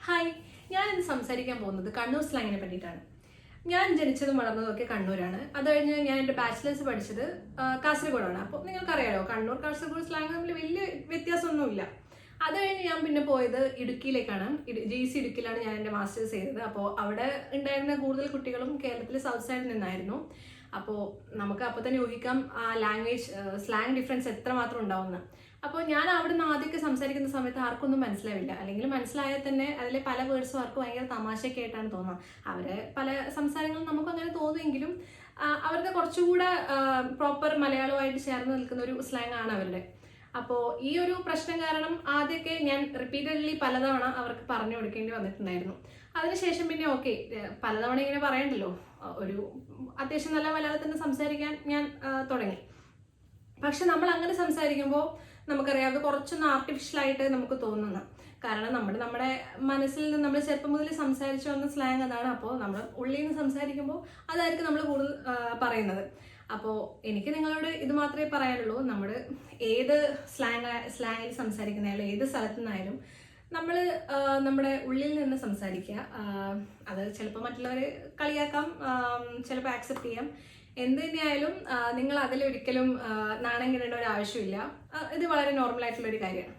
Hi, ഞാനിന്ന് സംസാരിക്കാൻ പോകുന്നത് കണ്ണൂർ സ്ലാങ്ങിനെ പറ്റിയിട്ടാണ്. ഞാൻ ജനിച്ചതും വളർന്നതും കണ്ണൂരാണ്. അത് കഴിഞ്ഞ് ഞാൻ എൻ്റെ ബാച്ചിലേഴ്സ് പഠിച്ചത് കാസർഗോഡാണ്. അപ്പോൾ നിങ്ങൾക്കറിയാലോ, കണ്ണൂർ കാസർഗോഡ് സ്ലാങ് തമ്മിൽ വലിയ വ്യത്യാസമൊന്നുമില്ല. അത് കഴിഞ്ഞ് ഞാൻ പിന്നെ പോയത് ഇടുക്കിയിലേക്കാണ്. GC ഇടുക്കിയിലാണ് ഞാൻ എൻ്റെ മാസ്റ്റേഴ്സ് ചെയ്തത്. അപ്പോൾ അവിടെ ഉണ്ടായിരുന്ന കൂടുതൽ കുട്ടികളും കേരളത്തിലെ സൗത്ത് സൈഡിൽ നിന്നായിരുന്നു. അപ്പോൾ നമുക്ക് അപ്പോൾ തന്നെ ഊഹിക്കാം ആ ലാംഗ്വേജ് സ്ലാങ് ഡിഫറൻസ് എത്രമാത്രം ഉണ്ടാവുമെന്ന്. അപ്പോൾ ഞാൻ അവിടെ നിന്ന് ആദ്യമൊക്കെ സംസാരിക്കുന്ന സമയത്ത് ആർക്കൊന്നും മനസ്സിലാവില്ല, അല്ലെങ്കിൽ മനസ്സിലായാൽ തന്നെ അതിലെ പല വേർഡ്സും അവർക്ക് ഭയങ്കര തമാശയൊക്കെ ആയിട്ടാണ് തോന്നുന്നത്. അവരെ പല സംസാരങ്ങളും നമുക്ക് അങ്ങനെ തോന്നുമെങ്കിലും അവരുടെ കുറച്ചുകൂടെ പ്രോപ്പർ മലയാളമായിട്ട് ചേർന്ന് നിൽക്കുന്ന ഒരു സ്ലാങ് ആണ് അവരുടെ. അപ്പോൾ ഈ ഒരു പ്രശ്നം കാരണം ആദ്യമൊക്കെ ഞാൻ റിപ്പീറ്റഡ്ലി പലതവണ അവർക്ക് പറഞ്ഞു കൊടുക്കേണ്ടി വന്നിട്ടുണ്ടായിരുന്നു. അതിനുശേഷം പിന്നെ ഓക്കെ, പലതവണ ഇങ്ങനെ പറയണ്ടല്ലോ, ഒരു അത്യാവശ്യം നല്ല മലയാളത്തിൽ സംസാരിക്കാൻ ഞാൻ തുടങ്ങി. പക്ഷെ നമ്മൾ അങ്ങനെ സംസാരിക്കുമ്പോൾ നമുക്കറിയാം അത് കുറച്ചൊന്ന് ആർട്ടിഫിഷ്യലായിട്ട് നമുക്ക് തോന്നുന്നു. കാരണം നമ്മുടെ മനസ്സിൽ നിന്ന് നമ്മൾ ചെറുപ്പം മുതൽ സംസാരിച്ചു വന്ന സ്ലാങ് അതാണ്. അപ്പോൾ നമ്മൾ ഉള്ളിൽ നിന്ന് സംസാരിക്കുമ്പോൾ അതായിരിക്കും നമ്മൾ കൂടുതൽ പറയുന്നത്. അപ്പോൾ എനിക്ക് നിങ്ങളോട് ഇത് മാത്രമേ പറയാനുള്ളൂ, നമ്മൾ ഏത് സ്ലാങ്ങിൽ സംസാരിക്കുന്നതായാലും ഏത് സ്ഥലത്തു നിന്നായാലും നമ്മൾ നമ്മുടെ ഉള്ളിൽ നിന്ന് സംസാരിക്കുക. അത് ചിലപ്പോൾ മറ്റുള്ളവർ കളിയാക്കാം, ചിലപ്പോൾ ആക്സെപ്റ്റ് ചെയ്യാം. എന്ത് തന്നെയായാലും നിങ്ങൾ അതിലൊരിക്കലും നാണം കിടേണ്ട ഒരു ആവശ്യമില്ല. ഇത് വളരെ നോർമൽ ആയിട്ടുള്ള ഒരു കാര്യമാണ്.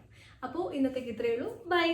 അപ്പോൾ ഇന്നത്തേക്ക് ഇത്രയേ ഉള്ളൂ. ബൈ.